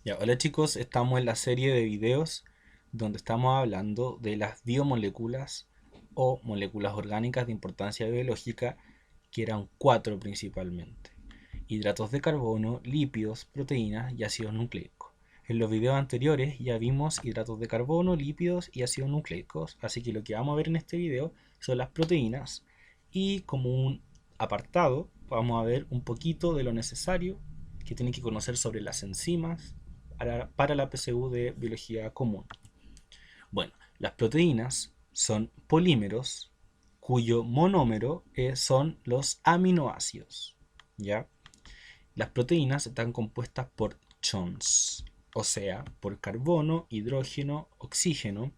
Ya, hola chicos, estamos en la serie de videos donde estamos hablando de las biomoléculas o moléculas orgánicas de importancia biológica, que eran cuatro principalmente: hidratos de carbono, lípidos, proteínas y ácidos nucleicos. En los videos anteriores ya vimos hidratos de carbono, lípidos y ácidos nucleicos, así que lo que vamos a ver en este video son las proteínas, y como un apartado vamos a ver un poquito de lo necesario que tienen que conocer sobre las enzimas para la PSU de biología común. Bueno, las proteínas son polímeros cuyo monómero son los aminoácidos. ¿Ya? Las proteínas están compuestas por chons, o sea, por carbono, hidrógeno, oxígeno,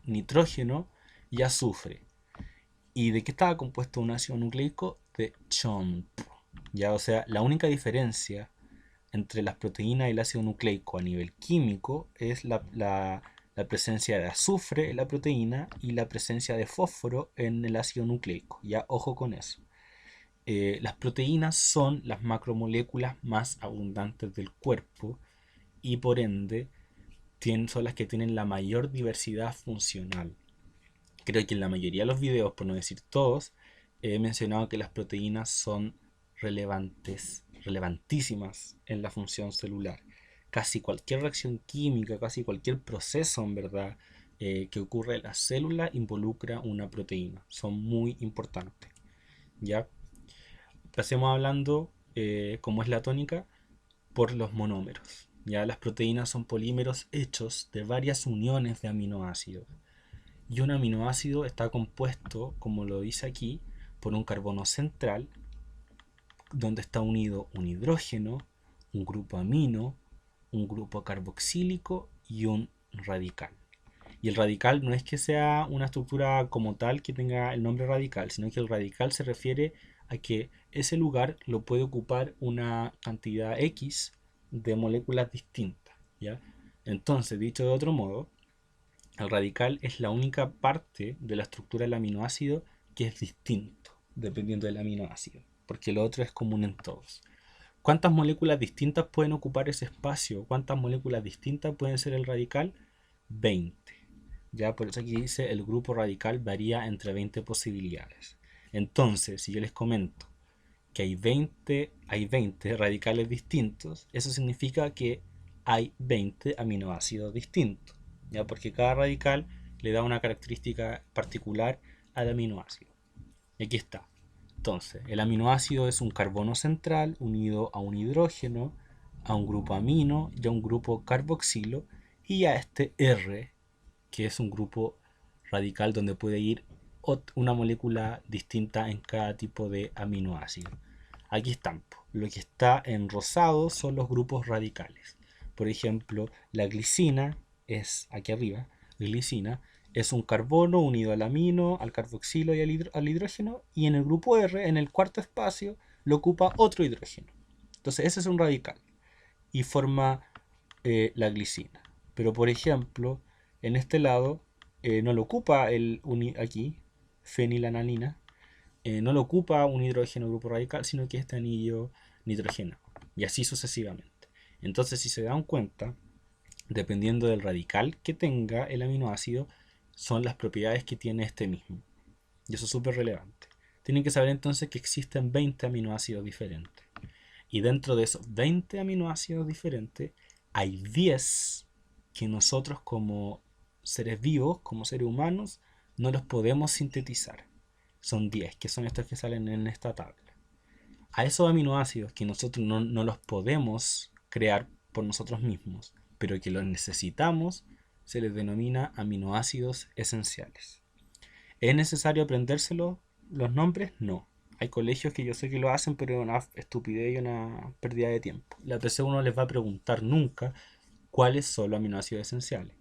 nitrógeno y azufre. ¿Y de qué estaba compuesto un ácido nucleico? De chomp. ¿Ya? O sea, la única diferencia entre las proteínas y el ácido nucleico a nivel químico es la presencia de azufre en la proteína y la presencia de fósforo en el ácido nucleico. Ya, ojo con eso. Las proteínas son las macromoléculas más abundantes del cuerpo y por ende son las que tienen la mayor diversidad funcional. Creo que en la mayoría de los videos, por no decir todos, he mencionado que las proteínas son relevantísimas en la función celular. Casi cualquier reacción química, casi cualquier proceso en verdad que ocurre en la célula involucra una proteína. Son muy importantes. ¿Ya? Pasemos hablando, como es la tónica, por los monómeros. Ya, las proteínas son polímeros hechos de varias uniones de aminoácidos. Y un aminoácido está compuesto, como lo dice aquí, por un carbono central, donde está unido un hidrógeno, un grupo amino, un grupo carboxílico y un radical. Y el radical no es que sea una estructura como tal que tenga el nombre radical, sino que el radical se refiere a que ese lugar lo puede ocupar una cantidad X de moléculas distintas. ¿Ya? Entonces, dicho de otro modo, el radical es la única parte de la estructura del aminoácido que es distinto, dependiendo del aminoácido, porque lo otro es común en todos. ¿Cuántas moléculas distintas pueden ocupar ese espacio? ¿Cuántas moléculas distintas pueden ser el radical? 20. Ya, por eso aquí dice el grupo radical varía entre 20 posibilidades. Entonces, si yo les comento que hay 20 radicales distintos, eso significa que hay 20 aminoácidos distintos, ¿ya? Porque cada radical le da una característica particular al aminoácido. Y aquí está. Entonces, el aminoácido es un carbono central unido a un hidrógeno, a un grupo amino y a un grupo carboxilo, y a este R, que es un grupo radical donde puede ir una molécula distinta en cada tipo de aminoácido. Aquí están. Lo que está en rosado son los grupos radicales. Por ejemplo, la glicina es aquí arriba. Glicina es un carbono unido al amino, al carboxilo y al hidrógeno. Y en el grupo R, en el cuarto espacio, lo ocupa otro hidrógeno. Entonces, ese es un radical y forma la glicina. Pero, por ejemplo, en este lado no lo ocupa aquí, fenilalanina, no lo ocupa un hidrógeno grupo radical, sino que este anillo nitrogenado. Y así sucesivamente. Entonces, si se dan cuenta, dependiendo del radical que tenga el aminoácido, son las propiedades que tiene este mismo. Y eso es súper relevante. Tienen que saber entonces que existen 20 aminoácidos diferentes. Y dentro de esos 20 aminoácidos diferentes, hay 10 que nosotros como seres vivos, como seres humanos, no los podemos sintetizar. Son 10, que son estos que salen en esta tabla. A esos aminoácidos que nosotros no los podemos crear por nosotros mismos, pero que los necesitamos, se les denomina aminoácidos esenciales. ¿Es necesario aprendérselo los nombres? No. Hay colegios que yo sé que lo hacen, pero es una estupidez y una pérdida de tiempo. La PC no les va a preguntar nunca cuáles son los aminoácidos esenciales.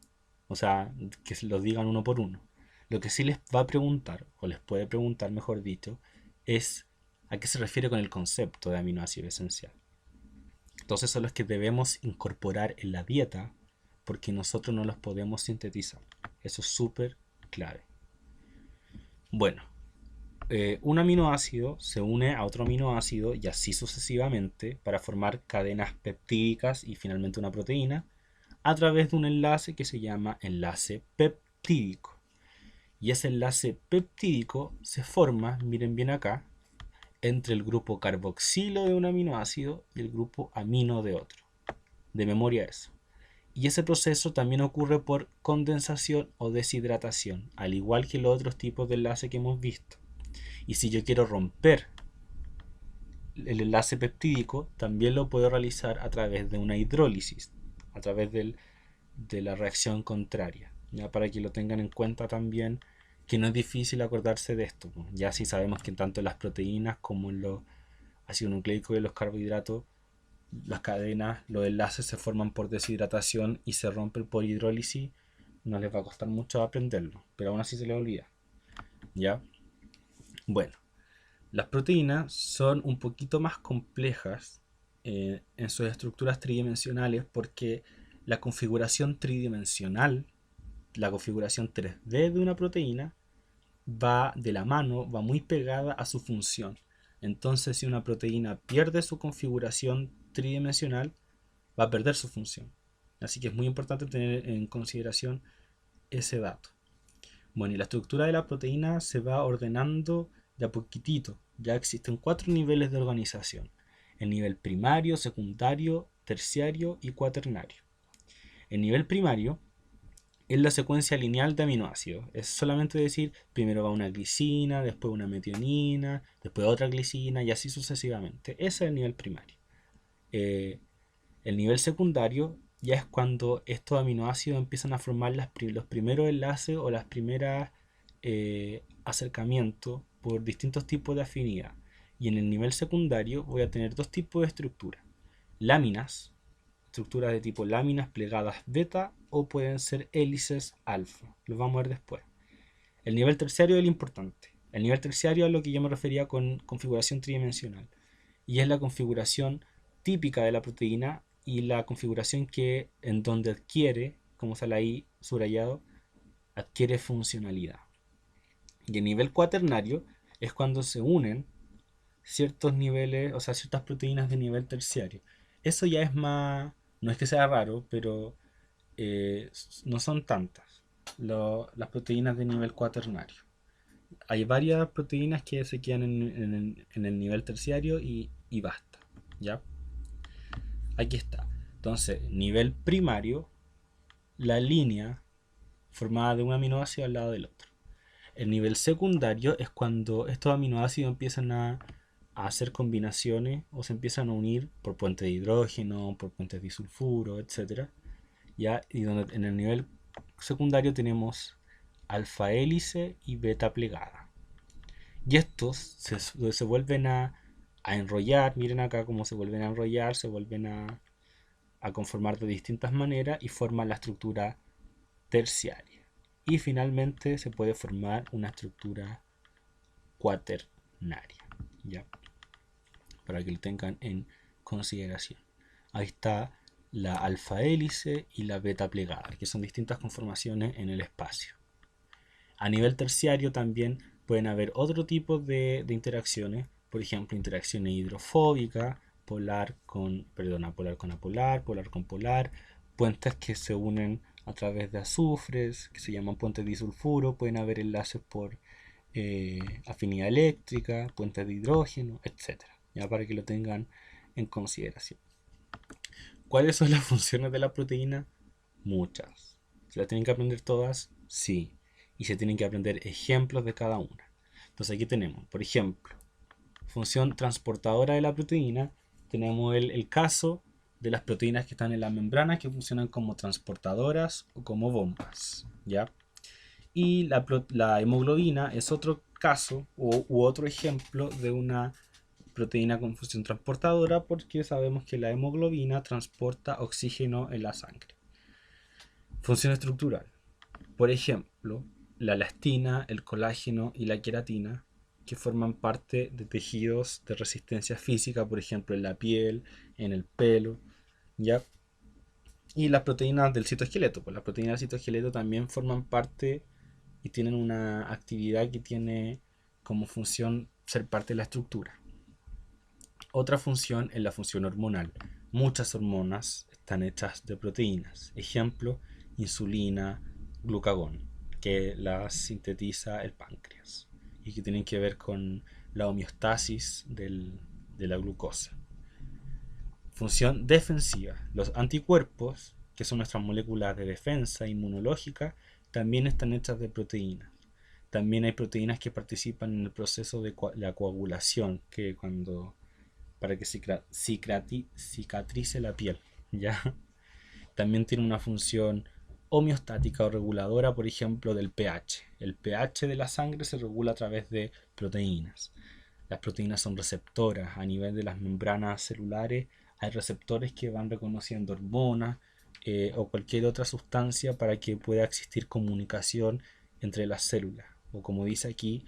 O sea, que se los digan uno por uno. Lo que sí les va a preguntar, o les puede preguntar, mejor dicho, es a qué se refiere con el concepto de aminoácido esencial. Entonces son los que debemos incorporar en la dieta porque nosotros no los podemos sintetizar. Eso es súper clave. Bueno, un aminoácido se une a otro aminoácido y así sucesivamente para formar cadenas peptídicas y finalmente una proteína a través de un enlace que se llama enlace peptídico. Y ese enlace peptídico se forma, miren bien acá, entre el grupo carboxilo de un aminoácido y el grupo amino de otro. De memoria eso. Y ese proceso también ocurre por condensación o deshidratación, al igual que los otros tipos de enlace que hemos visto. Y si yo quiero romper el enlace peptídico, también lo puedo realizar a través de una hidrólisis, a través de la reacción contraria. Ya para que lo tengan en cuenta también, que no es difícil acordarse de esto. Ya si sabemos que tanto en las proteínas como en los ácidos nucleicos y en los carbohidratos, las cadenas, los enlaces se forman por deshidratación y se rompen por hidrólisis, no les va a costar mucho aprenderlo, pero aún así se les olvida. ¿Ya? Bueno, las proteínas son un poquito más complejas en sus estructuras tridimensionales porque la configuración tridimensional, la configuración 3D de una proteína, va de la mano, va muy pegada a su función. Entonces, si una proteína pierde su configuración tridimensional, va a perder su función. Así que es muy importante tener en consideración ese dato. Bueno, y la estructura de la proteína se va ordenando de a poquitito. Ya existen 4 niveles de organización: el nivel primario, secundario, terciario y cuaternario. El nivel primario es la secuencia lineal de aminoácidos. Es solamente decir, primero va una glicina, después una metionina, después otra glicina y así sucesivamente. Ese es el nivel primario. El nivel secundario ya es cuando estos aminoácidos empiezan a formar los primeros enlaces o las primeras acercamientos por distintos tipos de afinidad. Y en el nivel secundario voy a tener dos tipos de estructuras: láminas, estructuras de tipo láminas plegadas beta, o pueden ser hélices alfa. Los vamos a ver después. El nivel terciario es el importante. El nivel terciario es lo que yo me refería con configuración tridimensional. Y es la configuración típica de la proteína y la configuración que en donde adquiere, como sale ahí subrayado, adquiere funcionalidad. Y el nivel cuaternario es cuando se unen ciertos niveles, o sea, ciertas proteínas de nivel terciario. Eso ya es más, no es que sea raro, pero no son tantas las proteínas de nivel cuaternario. Hay varias proteínas que se quedan en el nivel terciario y basta. ¿Ya? Aquí está. Entonces, nivel primario, la línea formada de un aminoácido al lado del otro. El nivel secundario es cuando estos aminoácidos empiezan a hacer combinaciones o se empiezan a unir por puentes de hidrógeno, por puentes de disulfuro, etc. ¿Ya? Y donde en el nivel secundario tenemos alfa hélice y beta plegada. Y estos se vuelven a enrollar, miren acá cómo se vuelven a enrollar, se vuelven a conformar de distintas maneras y forman la estructura terciaria. Y finalmente se puede formar una estructura cuaternaria, ¿ya? Para que lo tengan en consideración. Ahí está la alfa hélice y la beta plegada, que son distintas conformaciones en el espacio. A nivel terciario también pueden haber otro tipo de interacciones, por ejemplo, interacciones hidrofóbicas, polar con apolar, polar con polar, puentes que se unen a través de azufres, que se llaman puentes disulfuro, pueden haber enlaces por afinidad eléctrica, puentes de hidrógeno, etcétera. Ya para que lo tengan en consideración. ¿Cuáles son las funciones de la proteína? Muchas. ¿Se las tienen que aprender todas? Sí. Y se tienen que aprender ejemplos de cada una. Entonces aquí tenemos, por ejemplo, función transportadora de la proteína. Tenemos el caso de las proteínas que están en la membrana, que funcionan como transportadoras o como bombas, ¿ya? Y la hemoglobina es otro caso u otro ejemplo de una proteína con función transportadora, porque sabemos que la hemoglobina transporta oxígeno en la sangre. Función estructural. Por ejemplo, la elastina, el colágeno y la queratina, que forman parte de tejidos de resistencia física, por ejemplo en la piel, en el pelo, ¿ya? Y las proteínas del citoesqueleto, pues las proteínas del citoesqueleto también forman parte y tienen una actividad que tiene como función ser parte de la estructura. Otra función es la función hormonal. Muchas hormonas están hechas de proteínas. Ejemplo, insulina, glucagón, que las sintetiza el páncreas y que tienen que ver con la homeostasis de la glucosa. Función defensiva. Los anticuerpos, que son nuestras moléculas de defensa inmunológica, también están hechas de proteínas. También hay proteínas que participan en el proceso de la coagulación, que para que cicatrice la piel, ¿ya? También tiene una función homeostática o reguladora, por ejemplo, del pH. El pH de la sangre se regula a través de proteínas. Las proteínas son receptoras. A nivel de las membranas celulares hay receptores que van reconociendo hormonas o cualquier otra sustancia para que pueda existir comunicación entre las células, o como dice aquí,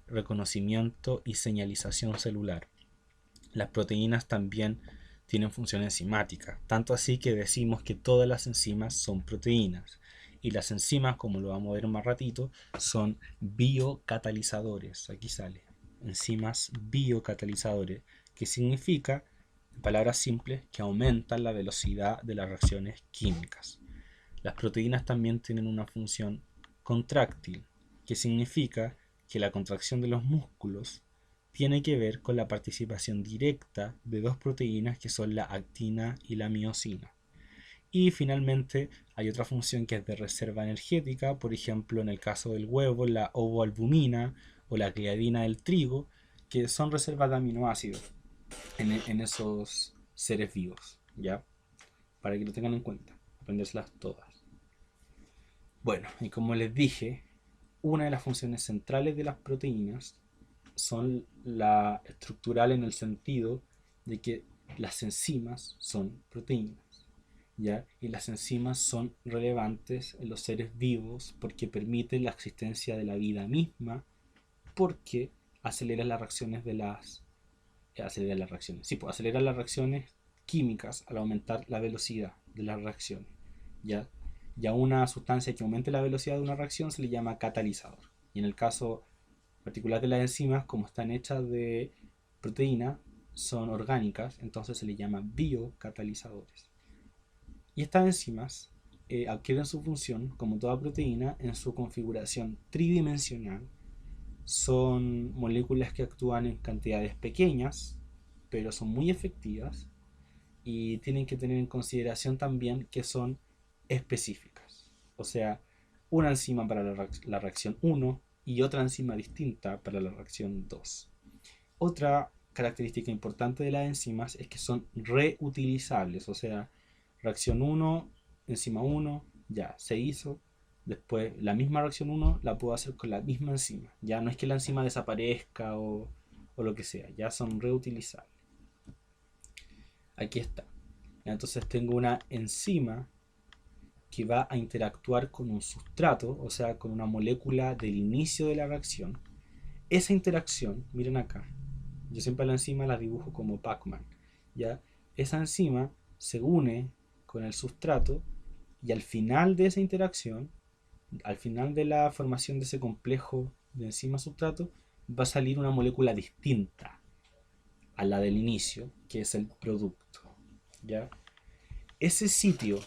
reconocimiento y señalización celular. Las proteínas también tienen función enzimática, tanto así que decimos que todas las enzimas son proteínas. Y las enzimas, como lo vamos a ver más ratito, son biocatalizadores. Aquí sale, enzimas biocatalizadores, que significa, en palabras simples, que aumentan la velocidad de las reacciones químicas. Las proteínas también tienen una función contráctil, que significa que la contracción de los músculos tiene que ver con la participación directa de dos proteínas que son la actina y la miosina. Y finalmente hay otra función que es de reserva energética, por ejemplo en el caso del huevo, la ovoalbumina o la gliadina del trigo, que son reservas de aminoácidos en esos seres vivos, ¿ya? Para que lo tengan en cuenta, aprendérselas todas. Bueno, y como les dije, una de las funciones centrales de las proteínas son la estructural en el sentido de que las enzimas son proteínas, ¿ya? Y las enzimas son relevantes en los seres vivos porque permiten la existencia de la vida misma, porque aceleran las reacciones aceleran las reacciones químicas al aumentar la velocidad de las reacciones, ¿ya? Y a una sustancia que aumente la velocidad de una reacción se le llama catalizador. Y en el caso particular de las enzimas, como están hechas de proteína, son orgánicas, entonces se les llama biocatalizadores. Y estas enzimas adquieren su función, como toda proteína, en su configuración tridimensional. Son moléculas que actúan en cantidades pequeñas, pero son muy efectivas, y tienen que tener en consideración también que son específicas. O sea, una enzima para la reacción 1 y otra enzima distinta para la reacción 2. Otra característica importante de las enzimas es que son reutilizables, o sea, reacción 1, enzima 1, ya se hizo. Después la misma reacción 1 la puedo hacer con la misma enzima. Ya no es que la enzima desaparezca o lo que sea, ya son reutilizables. Aquí está. Entonces tengo una enzima que va a interactuar con un sustrato, o sea, con una molécula del inicio de la reacción. Esa interacción, miren acá, yo siempre la enzima la dibujo como Pac-Man, ¿ya? Esa enzima se une con el sustrato y al final de esa interacción, al final de la formación de ese complejo de enzima-sustrato, va a salir una molécula distinta a la del inicio, que es el producto, ¿ya? Ese sitio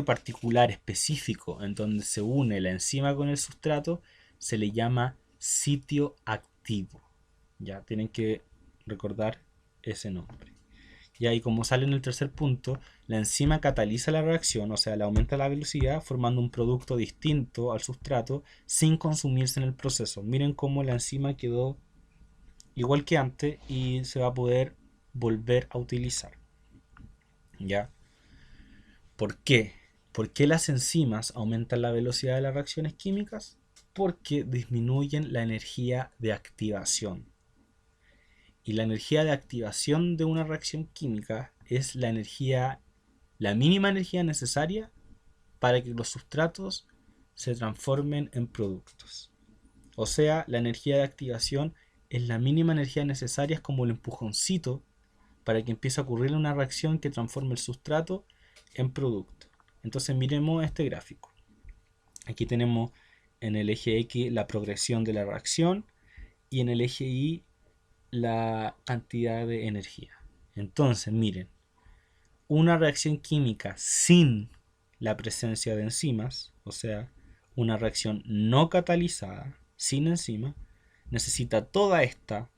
particular específico en donde se une la enzima con el sustrato se le llama sitio activo. Ya tienen que recordar ese nombre. Y ahí, como sale en el tercer punto, la enzima cataliza la reacción, o sea, le aumenta la velocidad formando un producto distinto al sustrato sin consumirse en el proceso. Miren cómo la enzima quedó igual que antes y se va a poder volver a utilizar. ¿Ya? ¿Por qué? ¿Por qué las enzimas aumentan la velocidad de las reacciones químicas? Porque disminuyen la energía de activación. Y la energía de activación de una reacción química es la mínima energía necesaria para que los sustratos se transformen en productos. O sea, la energía de activación es la mínima energía necesaria, es como el empujoncito para que empiece a ocurrir una reacción que transforme el sustrato en producto. Entonces miremos este gráfico. Aquí tenemos en el eje X la progresión de la reacción y en el eje Y la cantidad de energía. Entonces, miren, una reacción química sin la presencia de enzimas, o sea, una reacción no catalizada, sin enzima, necesita toda esta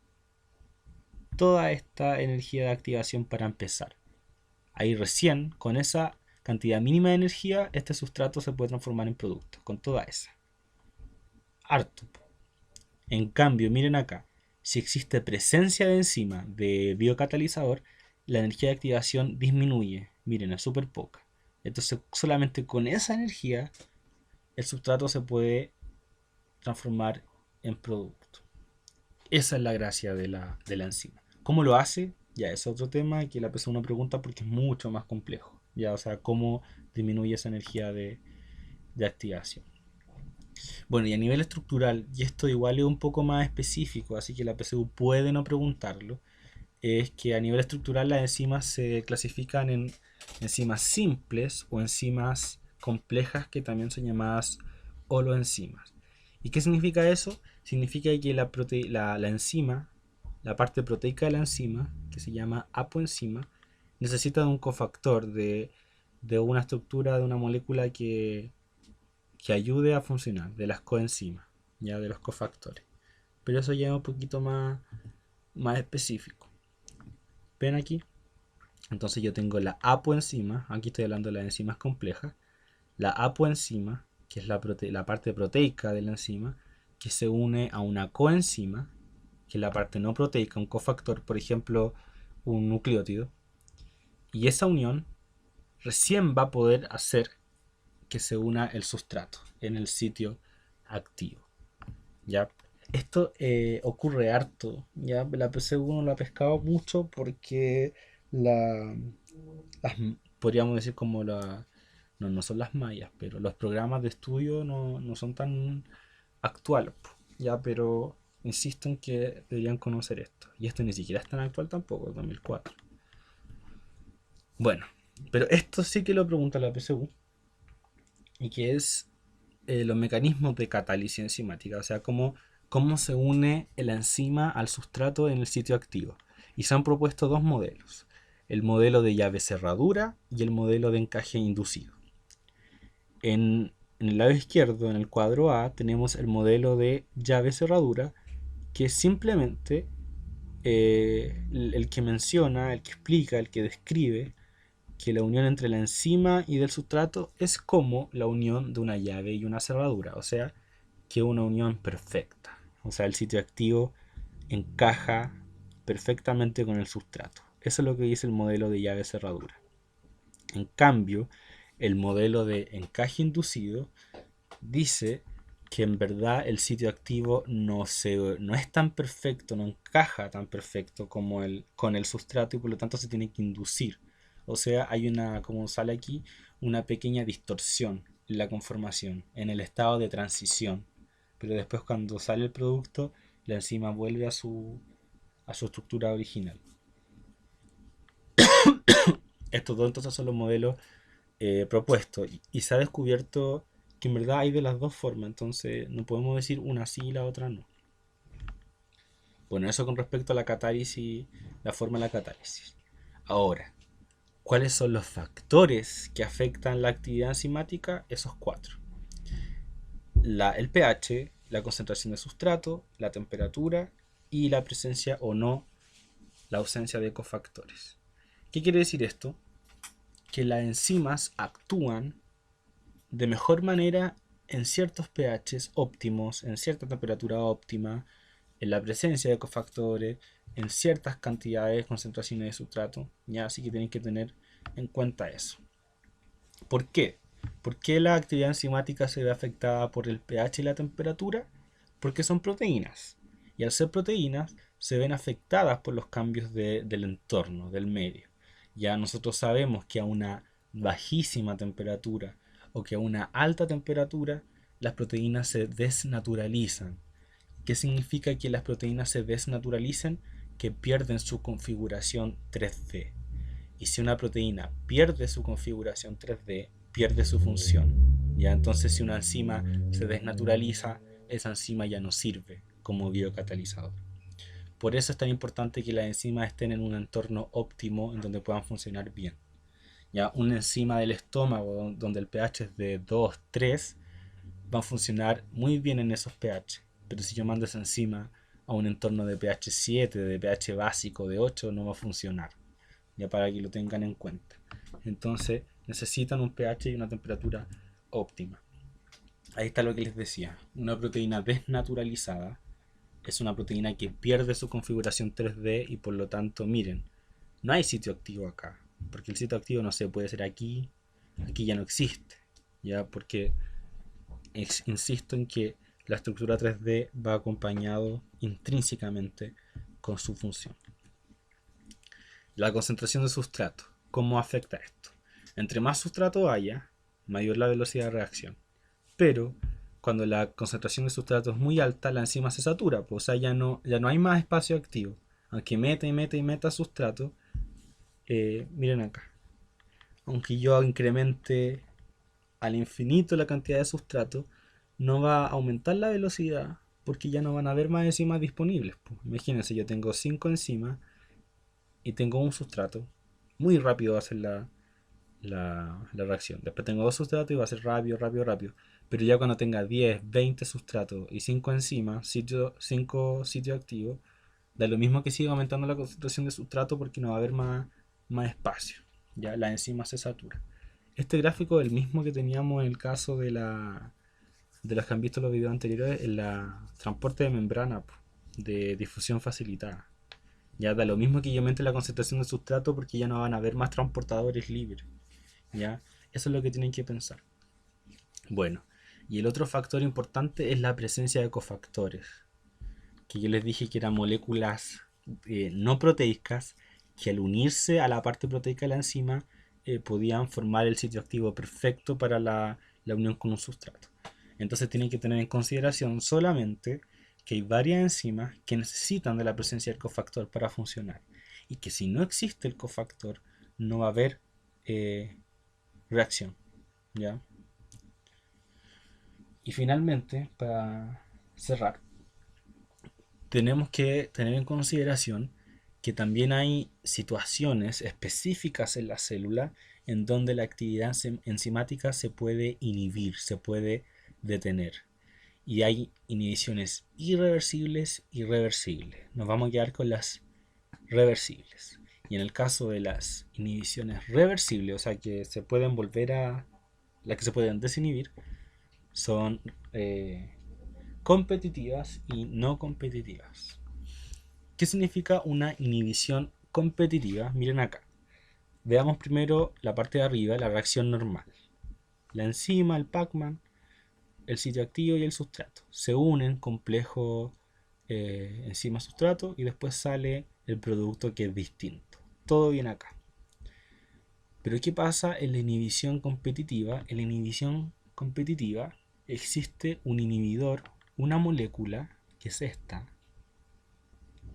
energía de activación para empezar. Ahí recién, con esa cantidad mínima de energía, este sustrato se puede transformar en producto, con toda esa. Harto. En cambio, miren acá, si existe presencia de enzima de biocatalizador, la energía de activación disminuye. Miren, es súper poca. Entonces, solamente con esa energía, el sustrato se puede transformar en producto. Esa es la gracia de la enzima. ¿Cómo lo hace? Ya es otro tema que la PSU pregunta porque es mucho más complejo. Ya, o sea, cómo disminuye esa energía de activación. Bueno, y a nivel estructural, y esto igual es un poco más específico, así que la PSU puede no preguntarlo, es que a nivel estructural las enzimas se clasifican en enzimas simples o enzimas complejas que también son llamadas holoenzimas. ¿Y qué significa eso? Significa que la enzima, la parte proteica de la enzima, que se llama apoenzima, necesita de un cofactor, de una estructura de una molécula que ayude a funcionar, de las coenzimas, ya de los cofactores. Pero eso ya es un poquito más específico. ¿Ven aquí? Entonces yo tengo la apoenzima, aquí estoy hablando de las enzimas complejas, la apoenzima, que es la parte proteica de la enzima, que se une a una coenzima, que es la parte no proteica, un cofactor, por ejemplo, un nucleótido. Y esa unión recién va a poder hacer que se una el sustrato en el sitio activo. ¿Ya? Esto ocurre harto. ¿Ya? La PSU no lo ha pescado mucho porque la, podríamos decir como no son las mallas, pero los programas de estudio no son tan actuales. ¿Ya? Pero insisto en que deberían conocer esto. Y esto ni siquiera es tan actual tampoco, 2004. Bueno, pero esto sí que lo pregunta la PSU. Y que es los mecanismos de catálisis enzimática, o sea, cómo se une la enzima al sustrato en el sitio activo. Y se han propuesto dos modelos, el modelo de llave cerradura y el modelo de encaje inducido. En el lado izquierdo, en el cuadro A, tenemos el modelo de llave cerradura, que es simplemente el que menciona, el que explica, el que describe que la unión entre la enzima y del sustrato es como la unión de una llave y una cerradura, o sea, que una unión perfecta. O sea, el sitio activo encaja perfectamente con el sustrato. Eso es lo que dice el modelo de llave cerradura. En cambio, el modelo de encaje inducido dice que en verdad el sitio activo no es tan perfecto, no encaja tan perfecto como con el sustrato y por lo tanto se tiene que inducir. O sea, hay como sale aquí, una pequeña distorsión en la conformación, en el estado de transición. Pero después cuando sale el producto, la enzima vuelve a su estructura original. Estos dos entonces son los modelos propuestos y se ha descubierto que en verdad hay de las dos formas, entonces no podemos decir una sí y la otra no. Bueno, eso con respecto a la catálisis, la forma de la catálisis. Ahora, ¿cuáles son los factores que afectan la actividad enzimática? Esos cuatro. El pH, la concentración de sustrato, la temperatura y la presencia o no, la ausencia de cofactores. ¿Qué quiere decir esto? Que las enzimas actúan de mejor manera en ciertos pHs óptimos, en cierta temperatura óptima, en la presencia de cofactores, en ciertas cantidades, concentraciones de sustrato, ¿ya? Así que tenéis que tener en cuenta eso. ¿Por qué? ¿Por qué la actividad enzimática se ve afectada por el pH y la temperatura? Porque son proteínas. Y al ser proteínas, se ven afectadas por los cambios del entorno, del medio. Ya nosotros sabemos que a una bajísima temperatura o que a una alta temperatura, las proteínas se desnaturalizan. ¿Qué significa que las proteínas se desnaturalicen? Que pierden su configuración 3D. Y si una proteína pierde su configuración 3D, pierde su función. Ya, entonces si una enzima se desnaturaliza, esa enzima ya no sirve como biocatalizador. Por eso es tan importante que las enzimas estén en un entorno óptimo en donde puedan funcionar bien. Ya, una enzima del estómago donde el pH es de 2, 3 va a funcionar muy bien en esos pH. Pero si yo mando esa enzima a un entorno de pH 7, de pH básico de 8, no va a funcionar. Ya, para que lo tengan en cuenta. Entonces necesitan un pH y una temperatura óptima. Ahí está lo que les decía. Una proteína desnaturalizada es una proteína que pierde su configuración 3D y por lo tanto, miren, no hay sitio activo acá. Porque el sitio activo, no sé, puede ser aquí, aquí ya no existe. Ya, porque insisto en que la estructura 3D va acompañado intrínsecamente con su función. La concentración de sustrato. ¿Cómo afecta esto? Entre más sustrato haya, mayor la velocidad de reacción. Pero cuando la concentración de sustrato es muy alta, la enzima se satura, pues, o sea, ya no hay más espacio activo. Aunque meta y meta y meta sustrato, miren acá. Aunque yo incremente al infinito la cantidad de sustrato, no va a aumentar la velocidad porque ya no van a haber más enzimas disponibles. Pues. Imagínense, yo tengo 5 enzimas y tengo un sustrato. Muy rápido va a ser la reacción. Después tengo dos sustratos y va a ser rápido, rápido, rápido. Pero ya cuando tenga 10, 20 sustratos y 5 enzimas, 5 sitios activos, da lo mismo que siga aumentando la concentración de sustrato porque no va a haber más espacio. Ya la enzima se satura. Este gráfico es el mismo que teníamos en el caso de los que han visto los videos anteriores en la transporte de membrana de difusión facilitada. Ya da lo mismo que yo aumente la concentración de sustrato porque ya no van a haber más transportadores libres. ¿Ya? Eso es lo que tienen que pensar. Bueno, y el otro factor importante es la presencia de cofactores, que yo les dije que eran moléculas no proteicas que al unirse a la parte proteica de la enzima podían formar el sitio activo perfecto para la unión con un sustrato. Entonces tienen que tener en consideración solamente que hay varias enzimas que necesitan de la presencia del cofactor para funcionar y que si no existe el cofactor no va a haber reacción. ¿Ya? Y finalmente, para cerrar, tenemos que tener en consideración que también hay situaciones específicas en la célula en donde la actividad enzimática se puede inhibir, se puede detener. Y hay inhibiciones irreversibles y reversibles. Nos vamos a quedar con las reversibles. Y en el caso de las inhibiciones reversibles, o sea que se pueden volver a, las que se pueden desinhibir, son competitivas y no competitivas. ¿Qué significa una inhibición competitiva? Miren acá. Veamos primero la parte de arriba, la reacción normal. La enzima, el Pacman, el sitio activo y el sustrato. Se unen, complejo enzima-sustrato, y después sale el producto que es distinto. Todo bien acá. Pero ¿qué pasa en la inhibición competitiva? En la inhibición competitiva existe un inhibidor, una molécula, que es esta,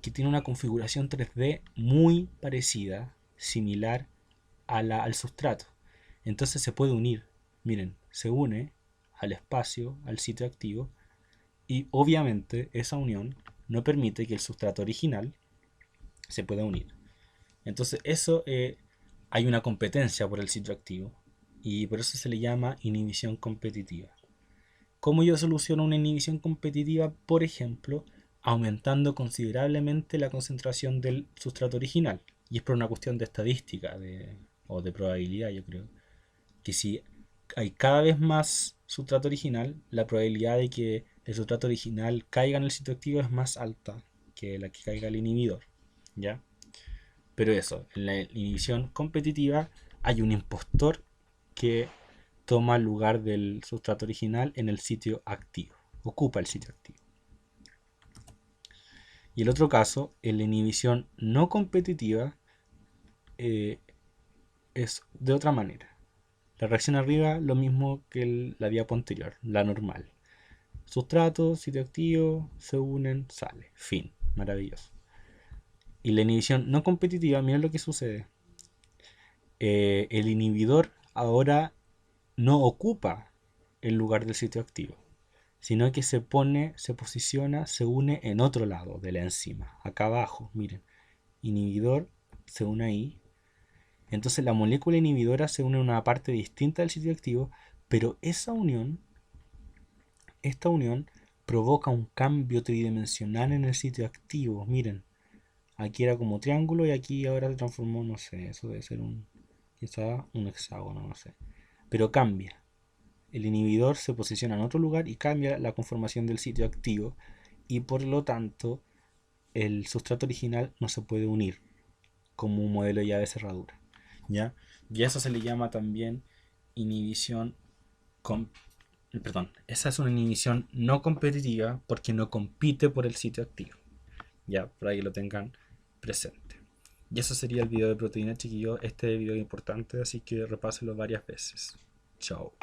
que tiene una configuración 3D muy parecida, similar al sustrato. Entonces se puede unir. Miren, se une al espacio, al sitio activo, y obviamente esa unión no permite que el sustrato original se pueda unir. Entonces eso hay una competencia por el sitio activo y por eso se le llama inhibición competitiva. ¿Cómo yo soluciono una inhibición competitiva? Por ejemplo, aumentando considerablemente la concentración del sustrato original. Y es por una cuestión de estadística o de probabilidad, yo creo. Que si hay cada vez más sustrato original, la probabilidad de que el sustrato original caiga en el sitio activo es más alta que la que caiga el inhibidor. ¿Ya? Pero eso, en la inhibición competitiva hay un impostor que toma el lugar del sustrato original en el sitio activo, ocupa el sitio activo. Y el otro caso, en la inhibición no competitiva, es de otra manera. La reacción arriba, lo mismo que la diapo anterior, la normal. Sustrato, sitio activo, se unen, sale. Fin. Maravilloso. Y la inhibición no competitiva, miren lo que sucede. El inhibidor ahora no ocupa el lugar del sitio activo, sino que se posiciona, se une en otro lado de la enzima, acá abajo, miren, inhibidor se une ahí. Entonces la molécula inhibidora se une en una parte distinta del sitio activo, pero esta unión provoca un cambio tridimensional en el sitio activo. Miren, aquí era como triángulo y aquí ahora se transformó, no sé, eso debe ser quizá un hexágono, no sé. Pero cambia. El inhibidor se posiciona en otro lugar y cambia la conformación del sitio activo y por lo tanto el sustrato original no se puede unir como un modelo ya de cerradura. ¿Ya? Y eso se le llama también inhibición perdón, esa es una inhibición no competitiva porque no compite por el sitio activo. Ya, para que lo tengan presente. Y eso sería el video de proteína, chiquillos. Este video es importante, así que repásenlo varias veces. Chao.